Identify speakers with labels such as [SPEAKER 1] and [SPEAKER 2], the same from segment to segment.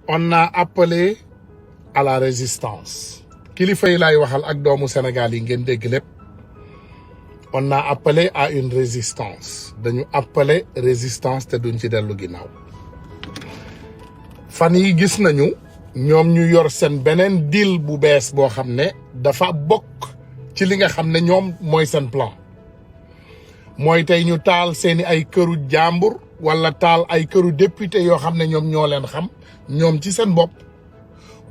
[SPEAKER 1] on a appelé à la résistance kilifa yi laay waxal ak doomu Sénégal yi ngeen dégg lépp. On a appelé à une résistance dañu appelé résistance te duñ ci dellu ginnaaw fan yi gis nañu ñoom ñu yor seen beneen deal bu bees boo xam ne dafa bokk ci li nga xam ne ñoom mooy seen plan mooy tey ñu taal seeni ay këru jàmbur wala taal ay këru député yoo xam ne ñoom ñoo leen xam ñoom ci seen bopp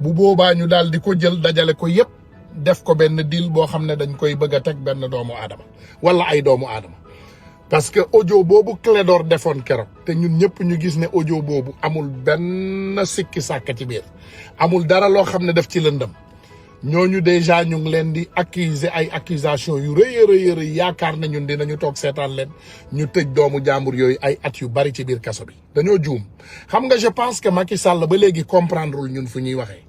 [SPEAKER 1] bu boobaa ñu daal di ko jël dajale ko yépp def ko benn deal boo xam ne dañ koy bëgg a teg benn doomu aadama wala ay doomu aadama parce que audio boobu Clédor defoon keroog te ñun ñëpp ñu gis ne audio boobu amul benn sikki sàkk ci biir amul dara loo xam ne def ci lëndëm ñooñu déjà ñu ngi leen di accuser ay accusation yu rëy yaakaar na ñun dinañu toog seetaan leen ñu tëj doomu jàmbur yooyu ay at yu bari ci biir kaso bi dañoo juum xam nga je pense que Macky Sall ba léegi comprendrewul ñun fu ñuy waxee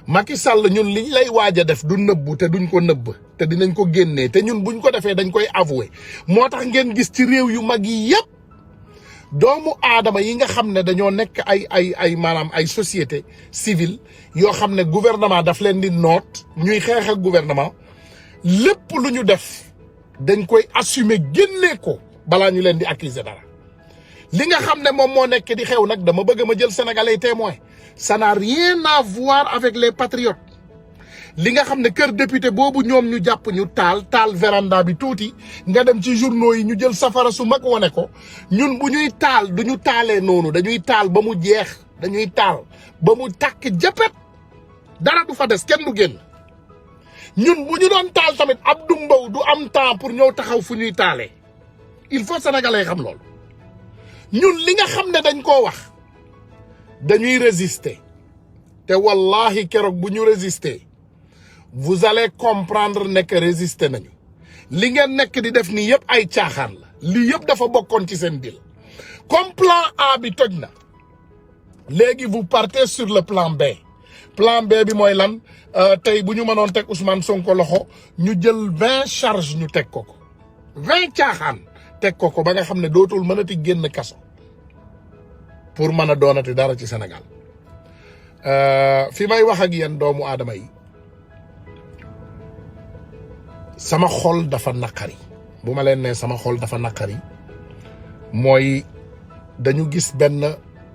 [SPEAKER 1] Macky Sall ñun liñ lay waaj a def du nëbbu te duñ ko nëbb te dinañ ko génnee te ñun buñ ko defee dañ koy avouer moo tax ngeen gis ci réew yu mag yi yépp doomu aadama yi nga xam ne dañoo nekk ay maanaam ay société civile yoo xam ne gouvernement daf leen di noot ñuy xeex ak gouvernement lépp lu ñu def dañ koy assumer génnee ko balaa ñu leen di accuser dara li nga xam ne moom moo nekk di xew nag dama bëgg ma jël sénégalais témoin ça n'a rien à voir avec les patriotes li nga xam ne kër député boobu ñoom ñu jàpp ñu taal véranda bi tuuti nga dem ci journaux yi ñu jël safara su mag wane ko ñun bu ñuy taal du ñu taalee noonu dañuy taal ba mu jeex dañuy taal ba mu tàkk jëppet dara du fa des kenn du génn ñun bu ñu doon taal tamit Abdou Mbow du am temps pour ñëw taxaw fu ñuy taalee il faut sénégalais xam loolu ñun li nga xam ne dañ koo wax dañuy résister te wallahi keroog bu ñu résister vous allez comprendre ne que résister nañu li ngeen nekk di def nii yëpp ay caaxaan la lii yëpp dafa bokkoon ci seen deal comme plan A bi toj na léegi vous partez sur le plan B bi mooy lan tey bu ñu mënoon teg Ousmane Sonko loxo ñu jël 20 charges ñu teg ko 20 caaxaan teg ko ba nga xam ne dootul mënati génn kaso pour mën a doonati dara ci Sénégal fi may wax ak yéen doomu aadama yi sama xol dafa naqari bu ma leen nee sama xol dafa naqari mooy dañu gis benn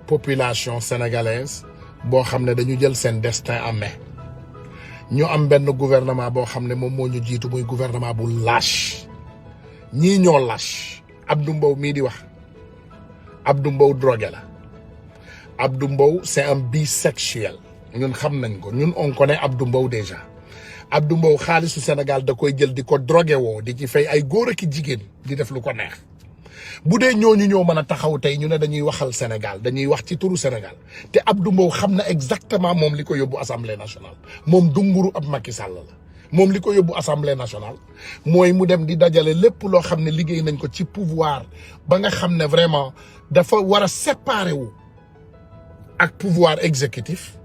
[SPEAKER 1] population sénégalaise boo xam ne dañu jël seen destin en main ñu am benn gouvernement boo xam ne moom moo ñu jiitu muy gouvernement bu lâche ñii ñoo lâche Abdou Mbow mii di wax Abdou Mbow drogué la Abdou Mbow c'est un bisexuel ñun xam nañ ko ñun on connaît Abdou Mbow déjà Abdou Mbow xaalisu Sénégal da koy jël di ko drogué woo di ci fay ay góor ak jigéen di def lu ko neex bu dee ñooñu ñoo mën a taxaw tey ñu ne dañuy waxal Sénégal dañuy wax ci turu Sénégal te Abdou Mbow xam na exactement moom li ko yóbbu assemblée nationale moom dunguru ab Macky Sall la moom li ko yóbbu assemblée nationale mooy mu dem di dajale lépp loo xam ne liggéey nañ ko ci pouvoir ba nga xam ne vraiment dafa war a séparer wu ak pouvoir exécutif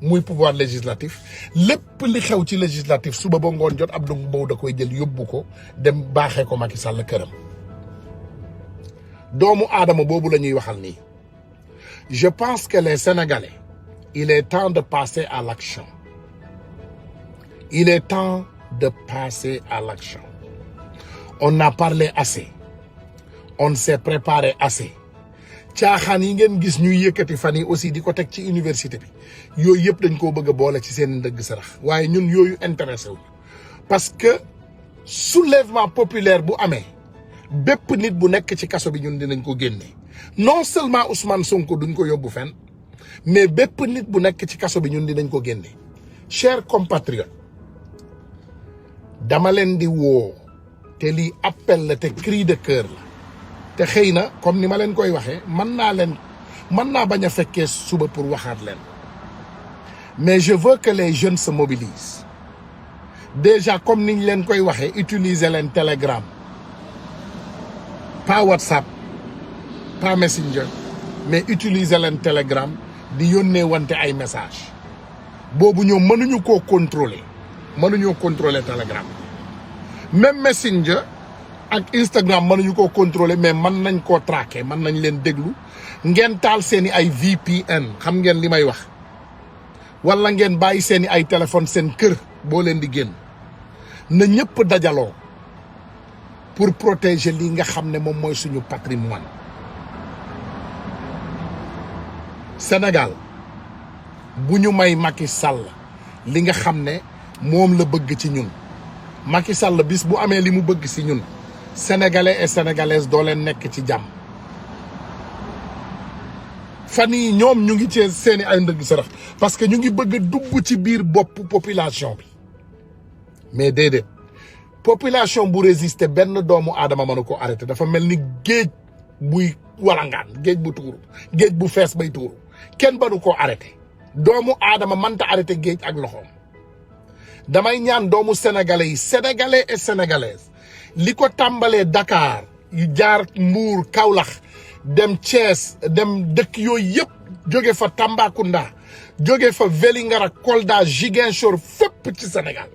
[SPEAKER 1] muy pouvoir législatif lépp li xew ci législatif suba ba ngoon jot Abdou Mbow da koy jël yóbbu ko dem baaxee ko Macky Sall këram doomu aadama boobu la ñuy waxal nii je pense que les Sénégalais il est temps de passer à l'action il est temps de passer à l'action on a parlé assez on s'est préparé assez caaxaan yi ngeen gis ñuy yëkkati fan yi aussi di ko teg ci université bi yooyu yëpp dañ koo bëgg a boole ci seen ndëgg sarax waaye ñun yooyu intéressé wu parce que soulèvement populaire bu amee bépp nit bu nekk ci kaso bi ñun dinañ ko génne non seulement Ousmane Sonko duñ ko yóbbu fenn mais bépp nit bu nekk ci kaso bi ñun dinañ ko génne chers compatriotes dama leen di woo te lii appel la te cri de cœur la te xëy na comme ni ma leen koy waxee mën naa bañ a fekkee suba pour waxaat leen mais je veux que les jeunes se mobilisent déjà comme niñ leen koy waxee utiliser leen Telegram pas WhatsApp pas Messenger mais utiliser leen Telegram di yónnee wante ay message boobu ñoom mënuñu koo contrôler Telegram même Messenger ak Instagram mënuñu koo contrôler mais mën nañ koo traquer mën nañ leen déglu ngeen taal seeni ay VPN xam ngeen li may wax wala ngeen bàyyi seeni ay téléphone seen kër boo leen di génn na ñëpp dajaloo pour protéger li nga xam ne moom mooy suñu patrimoine Sénégal bu ñu may Macky Sall li nga xam ne moom la bëgg ci ñun Macky Sall bis bu amee li mu bëgg ci ñun sénégalais et sénégalaises doo leen nekk ci jàmm fan yii ñoom ñu ngi ci seeni ay ndëgg sarax parce que ñu ngi bëgg a dugg ci biir bopp population bi mais déedéet population bu résister benn doomu aadama mënu ko arrêté dafa mel ni géej buy walangaan géej bu tuuru géej bu fees bay tuuru kenn mënu koo arrêté doomu aadama mënta arrêté géej ak loxoom damay ñaan doomu sénégalais yi sénégalais et sénégalaises li ko tàmbalee Dakar yu jaar Mbour Kaolack dem Thiès dem dëkk yooyu yëpp jóge fa Tambacounda jóge fa Vélingara Kolda Ziguinchor fépp ci Sénégal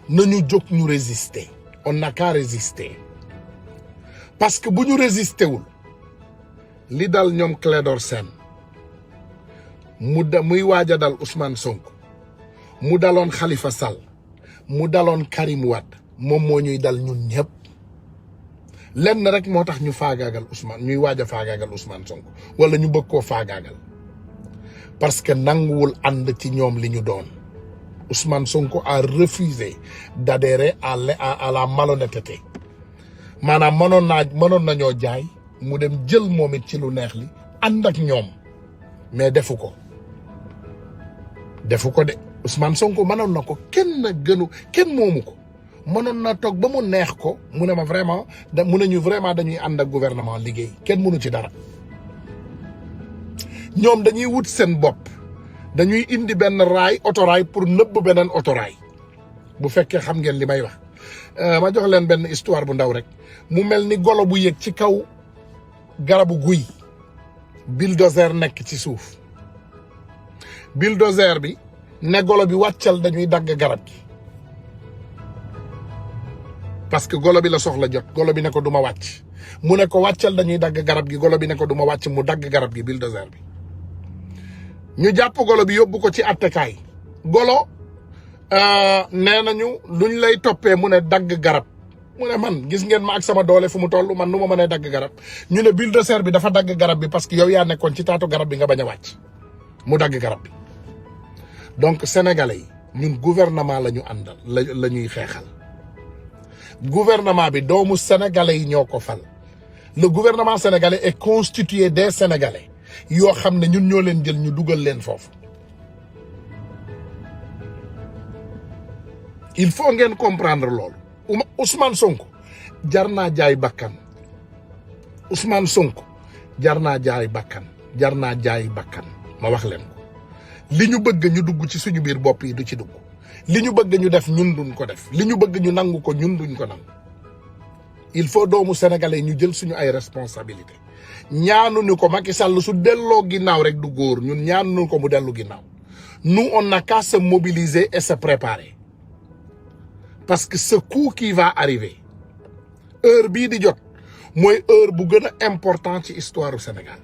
[SPEAKER 1] nañu jóg ñu résister on n'a qu'à résister parce que bu ñu résister wul li dal ñoom Clédor Sène muy waaj a dal Ousmane Sonko mu daloon Khalifa Sall mu daloon Karim Wade moom moo ñuy dal ñun ñëpp lenn rek moo tax ñu faagaagal Ousmane ñuy waaj a faagaagal Ousmane Sonko wala ñu bëgg koo faagaagal parce que nanguwul ànd ci ñoom li ñu doon Ousmane Sonko a refusé d'adhérer à la malhonnêteté maanaam mënoon nañoo jaay mu dem jël moom it ci lu neex li ànd ak ñoom mais defu ko de Ousmane Sonko mënoon na ko kenn moomu ko mënoon na toog ba mu neex ko mu ne ma vraiment mu ne ñu vraiment dañuy ànd ak gouvernement liggéey kenn mënu ci dara ñoom dañuy wut seen bopp dañuy indi benn autorail pour nëbb beneen autorail bu fekkee xam ngeen li may wax ma jox leen benn histoire bu ndaw rek mu mel ni golo bu yëg ci kaw garabu guy bulldozer nekk ci suuf bulldozer bi ne golo bi wàccal dañuy dagg garab gi parce que golo bi la soxla jot golo bi ne ko du ma wàcc mu ne ko wàccal dañuy dagg garab gi golo bi ne ko du ma wàcc mu dagg garab gi bulldozer bi ñu jàpp golo bi yóbbu ko ci attekaay golo nee nañu luñ lay toppee mu ne dagg garab mu ne man gis ngeen ma ak sama doole fu mu toll man nu ma mënee dagg garab ñu ne bulldozer bi dafa dagg garab bi parce que yow yaa nekkoon ci taatu garab bi nga bañ a wàcc mu dagg garab bi donc sénégalais yi ñun gouvernement la ñu àndal la ñuy xeexal gouvernement bi doomu sénégalais yi ñoo ko fal le gouvernement sénégalais est constitué des sénégalais yoo xam ne ñun ñoo leen jël ñu dugal leen foofu il faut ngeen comprendre loolu Ousmane Sonko jar naa jaay bakkan Ousmane Sonko jar naa jaay bakkan ma wax leen ko li ñu bëgg ñu dugg ci suñu biir bopp yi du ci dugg li ñu bëgg ñu def ñun duñ ko def li ñu bëgg ñu nangu ko ñun duñ ko nangu il faut doomu sénégalais ñu jël suñu ay responsabilité ñaanuñu ko Macky Sall su delloo ginnaaw rek du góor ñun ñaanuñu ko mu dellu ginnaaw nous on n'a qu'à se mobiliser et se préparer parce que ce coup qui va arriver heure bii di jot mooy heure bu gën a important ci histoire du Sénégal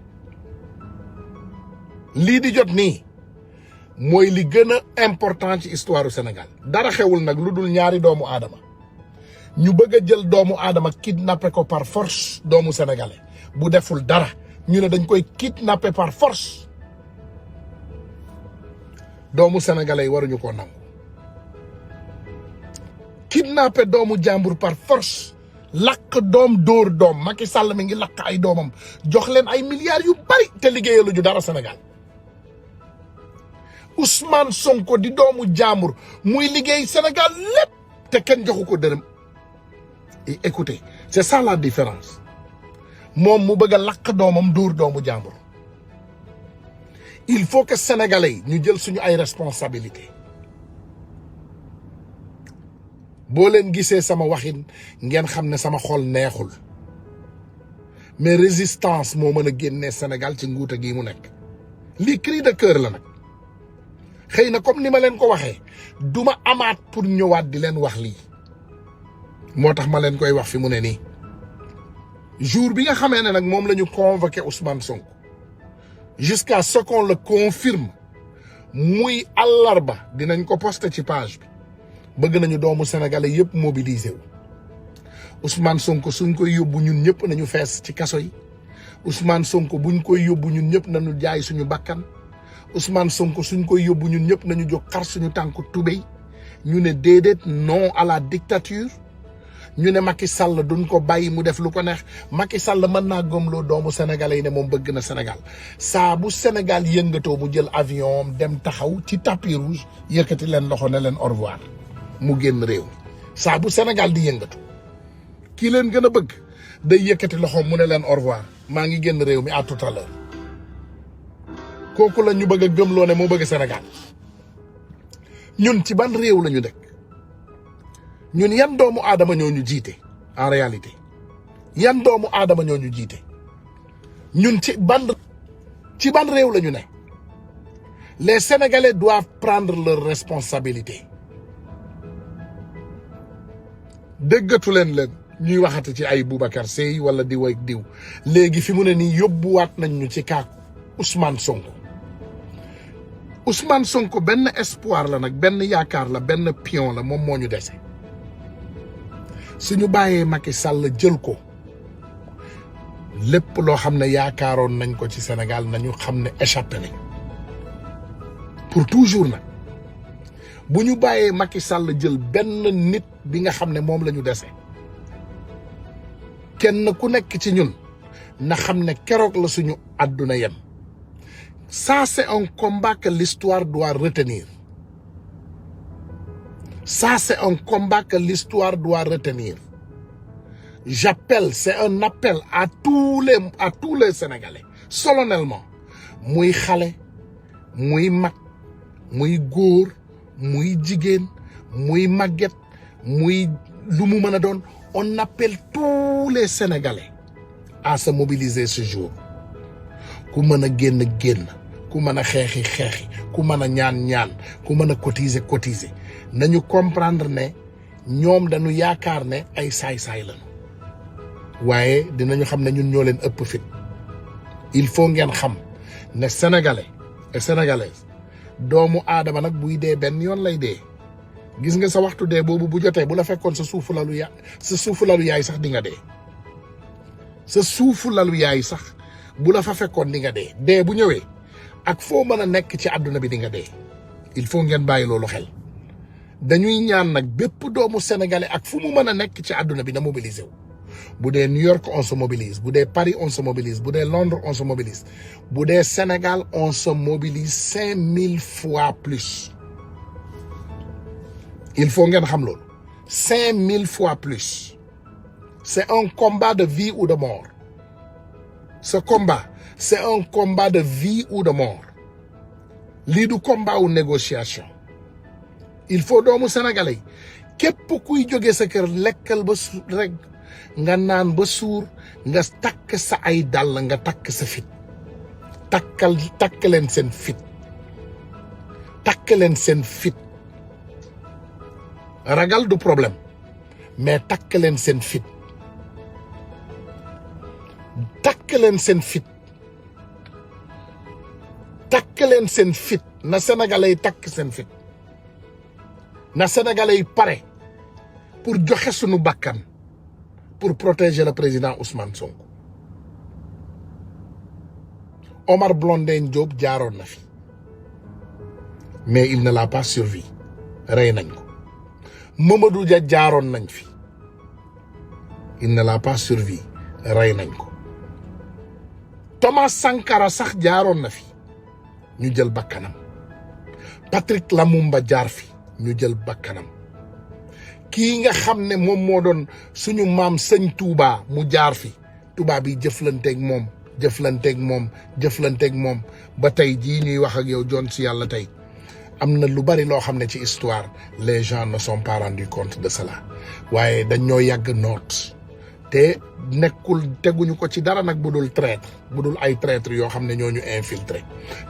[SPEAKER 1] lii di jot nii mooy li gën a important ci histoire du Sénégal dara xewul nag lu dul ñaari doomu aadama ñu bëgg a jël doomu aadama kidnappé ko par force doomu sénégalais bu deful dara ñu ne dañ koy kidnappé par force doomu sénégalais yi waruñu koo nangu kidnappé doomu jàmbur par force lakk doom dóor doom Macky Sall mi ngi lakk ay doomam jox leen ay milliards yu bari te liggéeyalu ju dara Sénégal Ousmane Sonko di doomu jàmbur muy liggéey Sénégal lépp te kenn joxu ko dërëm et écoutez c'est ça la différence moom mu bëgg a lakk doomam dóor doomu jàmbur il faut que sénégalais yi ñu jël suñu ay responsabilité boo leen gisee sama waxin ngeen xam ne sama xol neexul mais résistance moo mën a génnee Sénégal ci nguuta gi mu nekk lii cri de cœur la nag xëy na comme ni ma leen ko waxee duma amaat pour ñëwaat di leen wax lii moo tax ma leen koy wax fi mu ne nii jour bi nga xamee ne nag moom la ñu convoqué Ousmane Sonko jusqu'à ce qu'on le confirme muy àllarba dinañ ko posté ci page bi bëgg nañu doomu sénégalais yëpp mobiliser wu Ousmane Sonko suñ koy yóbbu ñun ñëpp nañu fees ci kaso yi Ousmane Sonko buñ koy yóbbu ñun ñëpp nañu jaay suñu bakkan Ousmane Sonko suñ koy yóbbu ñun ñëpp nañu jóg xar suñu tànku tubéy ñu ne déedéet non à la dictature ñu ne Macky Sall duñ ko bàyyi mu def lu ko neex Macky Sall mën naa gëmloo doomu sénégalais yi ne moom bëgg na Sénégal saa bu Sénégal yëngatoo mu jël avion dem taxaw ci tapis rouge yëkkati leen loxo ne leen au revoir mu génn réew mi saa bu Sénégal di yëngatu kii leen gën a bëgg day yëkkati loxoom mu ne leen au revoir maa ngi génn réew mi à tout à l'heure kooku la ñu bëgg a gëmloo ne moo bëgg Sénégal ñun ci ban réew la ñu dëkk ñun yan doomu aadama ñoo ñu jiite en réalité yan doomu aadama ñoo ñu jiite ñun ci ban réew la ñu ne les Sénégalais doivent prendre leurs responsabilités déggatu leen ñuy waxati ci ay Boubacar Seye wala diw ak diw léegi fi mu ne nii yóbbuwaat nañ ñu ci kaa Ousmane Sonko benn espoir la nag benn yaakaar la benn pion la moom moo ñu dese suñu bàyyee Macky Sall jël ko lépp loo xam ne yaakaaroon nañ ko ci Sénégal nañu xam ne échappé nañ pour toujours nag bu ñu bàyyee Macky Sall jël benn nit bi nga xam ne moom la ñu dese kenn ku nekk ci ñun na xam ne keroog la suñu àdduna yem ça c'est un combat que l'histoire doit retenir ça c'est un combat que l'histoire doit retenir j'appelle c'est un appel à tous les Sénégalais solennellement muy xale muy mag muy góor muy jigéen muy màgget muy lu mu mën a doon on appelle tous les Sénégalais à se mobiliser ce jour ku mën a génn ku mën a xeexi ku mën a ñaan ku mën a cotiser nañu comprendre ne ñoom dañu yaakaar ne ay saay-saay lañu waaye dinañu xam ne ñun ñoo leen ëpp fit il faut ngeen xam ne sénégalais et sénégalaises doomu aadama nag buy dee benn yoon lay dee gis nga sa waxtu dee boobu bu jotee bu la fekkoon sa suufu lalu yaay sax di nga dee sa suufu lalu yaay sax bu la fa fekkoon di nga dee bu ñëwee ak foo mën a nekk ci àdduna bi di nga dee il faut ngeen bàyyi loolu xel dañuy ñaan nag bépp doomu sénégalais ak fu mu mën a nekk ci àdduna bi na mobiliser wu bu dee New York on se mobilise bu dee Paris on se mobilise bu dee Londres on se mobilise bu dee Sénégal on se mobilise 5000 fois plus il faut ngeen xam loolu 5000 fois plus c'est un combat de vie ou de mort ce combat c'est un combat de vie ou de mort lii du combat ou négociation il faut doomu sénégalais yi képp kuy jóge sa kër lekkal ba suur rek nga naan ba suur nga takk sa ay dàll nga takk sa fit takk leen seen fit ragal du problème mais takk leen seen fit na sénégalais yi takk seen fit na sénégalais yi pare pour joxe sunu bakkan pour protéger le président Ousmane Sonko Omar Blondin Diop jaaroon na fi mais il ne l'a pas survécu rey nañ ko Mamadou Dia jaaroon nañ fi il ne l'a pas survécu rey nañ ko Thomas Sankara sax jaaroon na fi ñu jël bakkanam Patrick Lumumba jaar fi ñu jël bakkanam kii nga xam ne moom moo doon suñu maam sëñ Touba mu jaar fi Touba bi jëflanteeg moom ba tey jii ñuy wax ak yow joon si yàlla tey am na lu bari loo xam ne ci histoire les gens ne sont pas rendus compte de cela waaye dañ ñoo yàgg noot te teguñu ko ci dara nag bu dul traître bu dul ay traître yoo xam ne ñoo ñu infiltré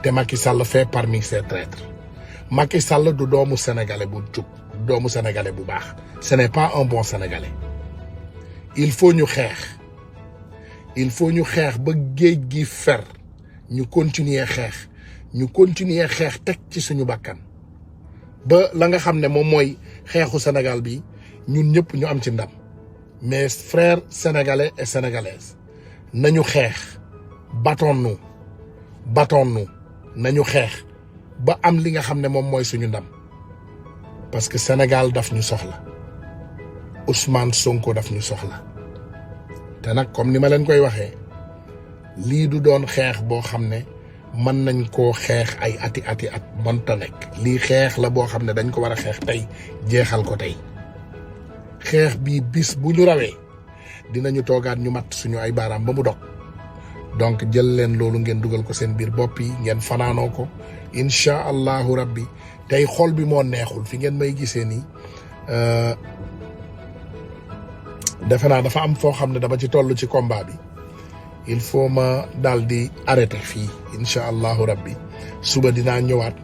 [SPEAKER 1] te Macky Sall fait parmi ces traîtres Macky Sall du doomu sénégalais bu jub doomu sénégalais bu baax ce n'est pas un bon sénégalais il faut ñu xeex ba géej gi fer ñu continuer xeex teg ci suñu bakkan ba la nga xam ne moom mooy xeexu Sénégal bi ñun ñëpp ñu am ci ndam. Mes frères sénégalais et sénégalaises nañu xeex battons-nous nañu xeex ba am li nga xam ne moom mooy suñu ndam parce que Sénégal daf ñu soxla Ousmane Sonko daf ñu soxla te nag comme ni ma leen koy waxee lii du doon xeex boo xam ne mën nañ koo xeex ay ati at mënta nekk lii xeex la boo xam ne dañ ko war a xeex tey jeexal ko tey xeex bii bis bu ñu rawee dinañu toogaat ñu mat suñu ay baaraam ba mu dog donc jël leen loolu ngeen dugal ko seen biir bopp yi ngeen fanaanoo ko incha allahu rabbi tey xol bi moo neexul fi ngeen may gisee nii defe naa dafa am foo xam ne dama ci toll ci combat bi il faut ma daal di arrêté fii incha allahu rabbi suba dinaa ñëwaat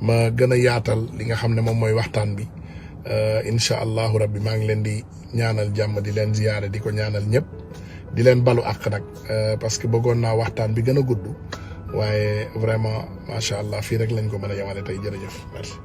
[SPEAKER 1] ma gën a yaatal li nga xam ne moom mooy waxtaan bi incha allahu rabbi maa ngi leen di ñaanal jàmm di leen ziyaare di ko ñaanal ñëpp di leen balu àq nag parce que bëggoon naa waxtaan bi gën a gudd waaye vraiment macha allah fii rek lañ ko mën a yemale tey jërëjëf merci.